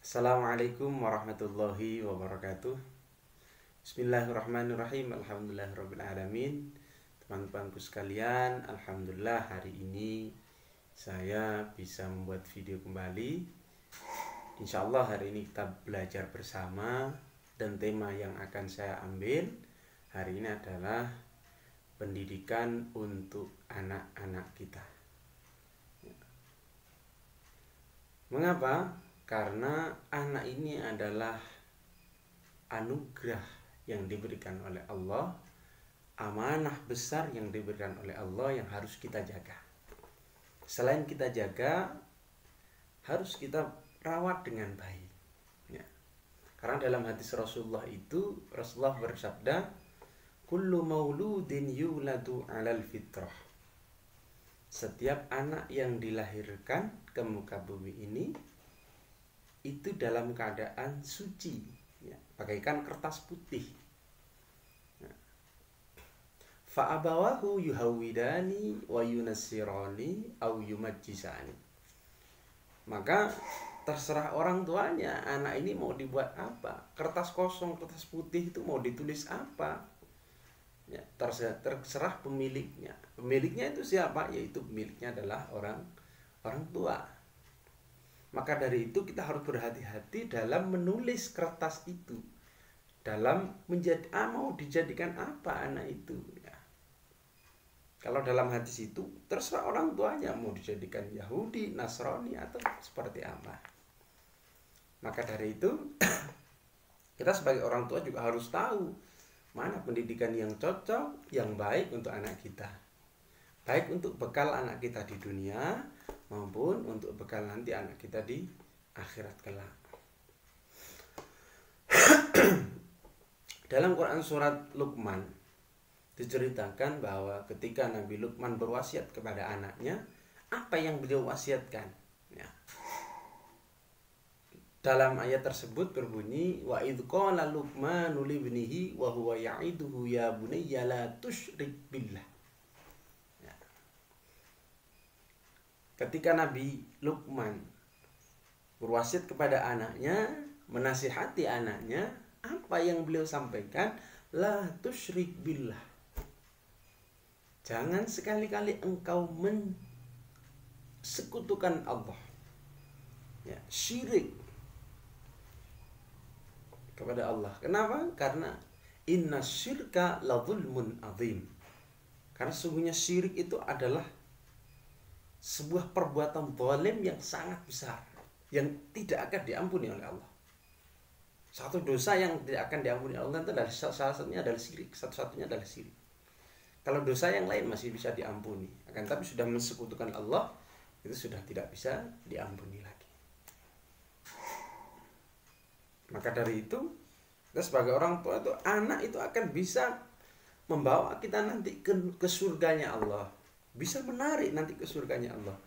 Assalamualaikum warahmatullahi wabarakatuh. Bismillahirrahmanirrahim. Alhamdulillahirrabbilalamin. Teman-temanku sekalian, alhamdulillah hari ini saya bisa membuat video kembali. Insya Allah hari ini kita belajar bersama. Dan tema yang akan saya ambil hari ini adalah pendidikan untuk anak-anak kita. Mengapa? Karena anak ini adalah anugerah yang diberikan oleh Allah, amanah besar yang diberikan oleh Allah yang harus kita jaga. Selain kita jaga, harus kita rawat dengan baik. Ya. Karena dalam hadis Rasulullah itu, Rasulullah bersabda, "Kullu mauludin yuladu 'alal fitrah." Setiap anak yang dilahirkan ke muka bumi ini itu dalam keadaan suci, ya, bagaikan kertas putih. Fa'abawahu yuhawidani wa yunassirani au yumajjisani. Maka terserah orang tuanya, anak ini mau dibuat apa. Kertas kosong, kertas putih itu mau ditulis apa, ya, terserah pemiliknya. Pemiliknya itu siapa? Yaitu pemiliknya adalah orang tua. Maka dari itu kita harus berhati-hati dalam menulis kertas itu, dalam mau dijadikan apa anak itu, ya. Kalau dalam hadis itu terserah orang tuanya mau dijadikan Yahudi, Nasrani atau seperti apa. Maka dari itu kita sebagai orang tua juga harus tahu mana pendidikan yang cocok, yang baik untuk anak kita. Baik untuk bekal anak kita di dunia maupun untuk bekal nanti anak kita di akhirat kelak. Dalam Quran surat Luqman diceritakan bahwa ketika Nabi Luqman berwasiat kepada anaknya, apa yang beliau wasiatkan? Ya. Dalam ayat tersebut berbunyi, wa idh qala Luqmanu li ibnihi wa huwa ya'iduhu ya bunayya la tusyrik billah. Ya. Ketika Nabi Luqman berwasiat kepada anaknya, menasihati anaknya, apa yang beliau sampaikan? La tusyrik billah. Jangan sekali-kali engkau mensekutukan Allah. Ya, syirik kepada Allah. Kenapa? Karena inna syirka la zulmun azim. Karena sungguhnya syirik itu adalah sebuah perbuatan zalim yang sangat besar, yang tidak akan diampuni oleh Allah. Satu dosa yang tidak akan diampuni Allah itu adalah salah satunya adalah syirik. Satu-satunya adalah syirik. Kalau dosa yang lain masih bisa diampuni, akan tapi sudah mensekutukan Allah itu sudah tidak bisa diampuni lagi. Maka dari itu kita sebagai orang tua itu, anak itu akan bisa membawa kita nanti ke surganya Allah, bisa menarik nanti ke surganya Allah.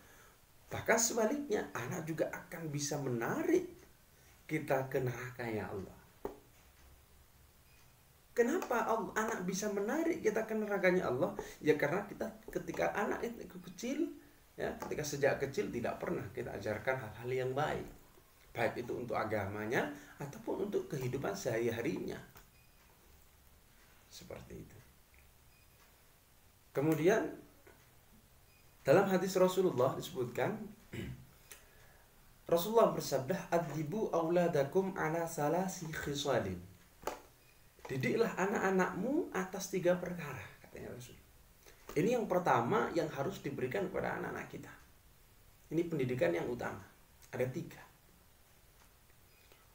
Bahkan sebaliknya, anak juga akan bisa menarik kita ke nerakanya Allah. Kenapa anak bisa menarik kita ke nerakanya Allah? Ya karena kita ketika anak itu kecil, ya, ketika sejak kecil tidak pernah kita ajarkan hal-hal yang baik. Baik itu untuk agamanya ataupun untuk kehidupan sehari-harinya. Seperti itu. Kemudian dalam hadis Rasulullah disebutkan, Rasulullah bersabda, "Adibu auladakum ala salasi khisalin." Didiklah anak-anakmu atas 3 perkara, katanya Rasul. Ini yang pertama yang harus diberikan kepada anak-anak kita. Ini pendidikan yang utama. Ada 3.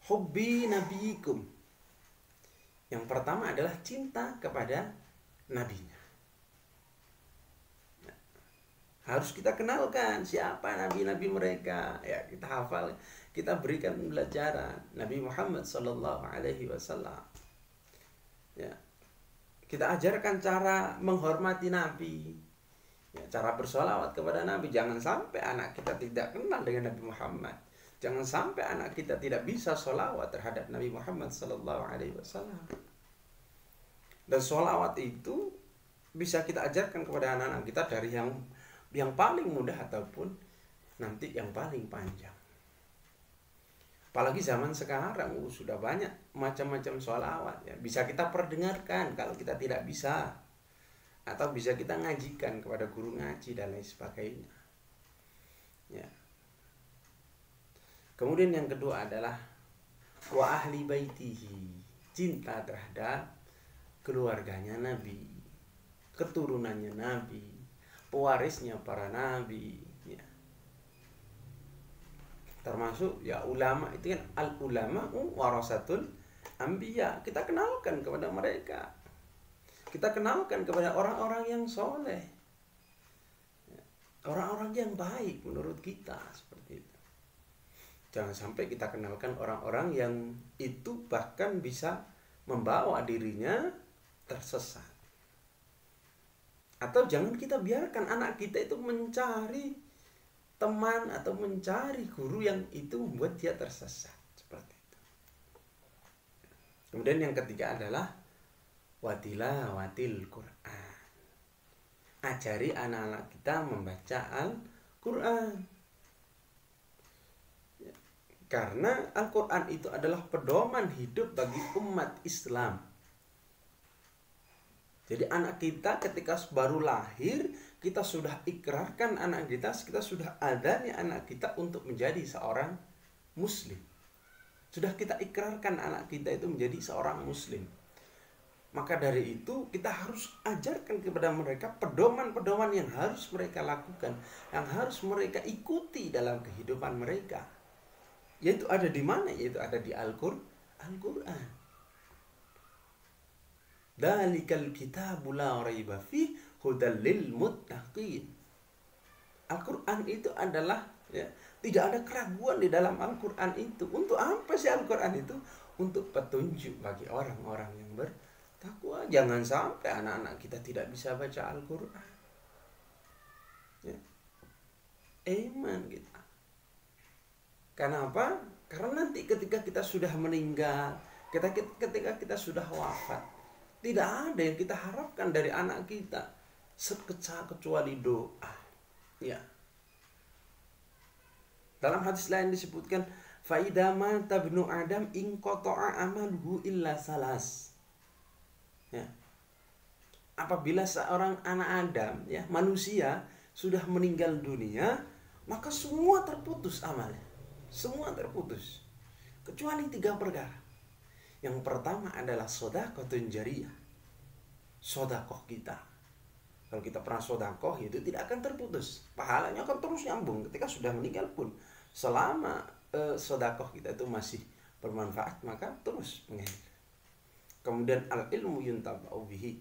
Hubbi nabiyikum. Yang pertama adalah cinta kepada nabinya. Harus kita kenalkan siapa nabi-nabi mereka. Ya, kita hafal, kita berikan pembelajaran Nabi Muhammad sallallahu alaihi wasallam. Ya. Kita ajarkan cara menghormati Nabi. Ya, cara bersolawat kepada Nabi. Jangan sampai anak kita tidak kenal dengan Nabi Muhammad. Jangan sampai anak kita tidak bisa solawat terhadap Nabi Muhammad sallallahu alaihi wasallam. Dan solawat itu bisa kita ajarkan kepada anak-anak kita dari yang paling mudah ataupun nanti yang paling panjang. Apalagi zaman sekarang sudah banyak macam-macam sholawat ya. Bisa kita perdengarkan kalau kita tidak bisa, atau bisa kita ngajikan kepada guru ngaji dan lain sebagainya. Ya. Kemudian yang kedua adalah wa ahli baitihi, cinta terhadap keluarganya Nabi, keturunannya Nabi, pewarisnya para nabi ya. Termasuk ya ulama itu kan, al ulama warasatul anbiya. Kita kenalkan kepada mereka, kita kenalkan kepada orang-orang yang soleh, orang-orang yang baik menurut kita, seperti itu. Jangan sampai kita kenalkan orang-orang yang itu bahkan bisa membawa dirinya tersesat. Atau jangan kita biarkan anak kita itu mencari teman atau mencari guru yang itu membuat dia tersesat, seperti itu. Kemudian yang ketiga adalah watilawatil Quran. Ajari anak-anak kita membaca Al-Quran. Karena Al-Quran itu adalah pedoman hidup bagi umat Islam. Jadi anak kita ketika baru lahir, kita sudah ikrarkan anak kita sudah adanya anak kita untuk menjadi seorang muslim. Sudah kita ikrarkan anak kita itu menjadi seorang muslim. Maka dari itu kita harus ajarkan kepada mereka pedoman-pedoman yang harus mereka lakukan, yang harus mereka ikuti dalam kehidupan mereka. Yaitu ada di mana? Yaitu ada di Al-Quran. Dalikal kitabu la raiba fi hudal lil muttaqin. Al-Quran itu adalah ya, tidak ada keraguan di dalam Al-Quran itu. Untuk apa sih Al-Quran itu? Untuk petunjuk bagi orang-orang yang bertakwa. Jangan sampai anak-anak kita tidak bisa baca Al-Quran ya. Iman kita. Kenapa? Karena nanti ketika kita sudah meninggal, ketika kita sudah wafat, tidak ada yang kita harapkan dari anak kita kecuali doa. Ya. Dalam hadis lain disebutkan, fa idza mata ibnu Adam in qata'a amaluhu illa salas. Ya. Apabila seorang anak Adam, ya, manusia sudah meninggal dunia, maka semua terputus amalnya. Semua terputus. Kecuali 3 perkara. Yang pertama adalah shadaqatun jariyah. Sedekah kita. Kalau kita pernah sedekah itu tidak akan terputus. Pahalanya akan terus nyambung ketika sudah meninggal pun. Selama sedekah kita itu masih bermanfaat, maka terus mengalir. Kemudian al-ilmu yuntaba'u bihi.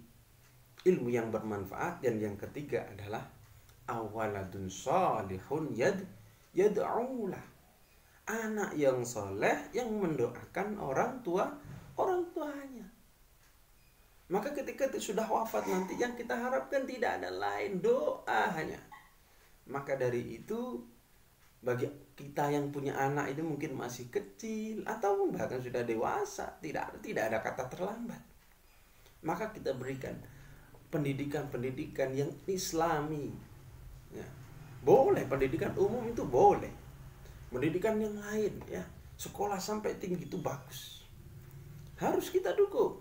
Ilmu yang bermanfaat. Dan yang ketiga adalah awaladun salihun yad'ulah. Anak yang soleh yang mendoakan orang tuanya. Maka ketika sudah wafat nanti yang kita harapkan tidak ada lain, doa hanya. Maka dari itu bagi kita yang punya anak itu mungkin masih kecil atau bahkan sudah dewasa, tidak ada kata terlambat. Maka kita berikan pendidikan yang islami. Ya. Boleh pendidikan umum itu boleh. Pendidikan yang lain ya, sekolah sampai tinggi itu bagus, harus kita dukung.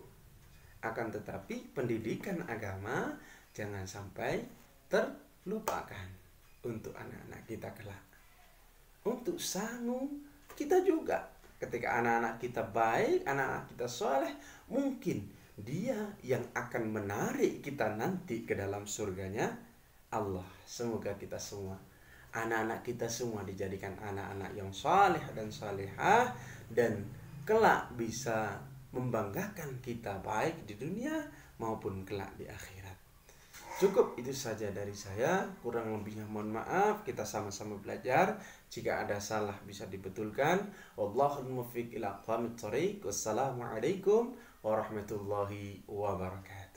Akan tetapi pendidikan agama jangan sampai terlupakan untuk anak-anak kita kelak. Untuk sangu kita juga, ketika anak-anak kita baik, anak-anak kita soleh, mungkin dia yang akan menarik kita nanti ke dalam surganya Allah. Semoga kita semua, anak-anak kita semua dijadikan anak-anak yang saleh dan salehah, dan kelak bisa membanggakan kita baik di dunia maupun kelak di akhirat. Cukup itu saja dari saya, kurang lebihnya mohon maaf. Kita sama-sama belajar. Jika ada salah bisa dibetulkan. Wallahul muwaffiq ila aqwamit thoriq. Wassalamualaikum warahmatullahi wabarakatuh.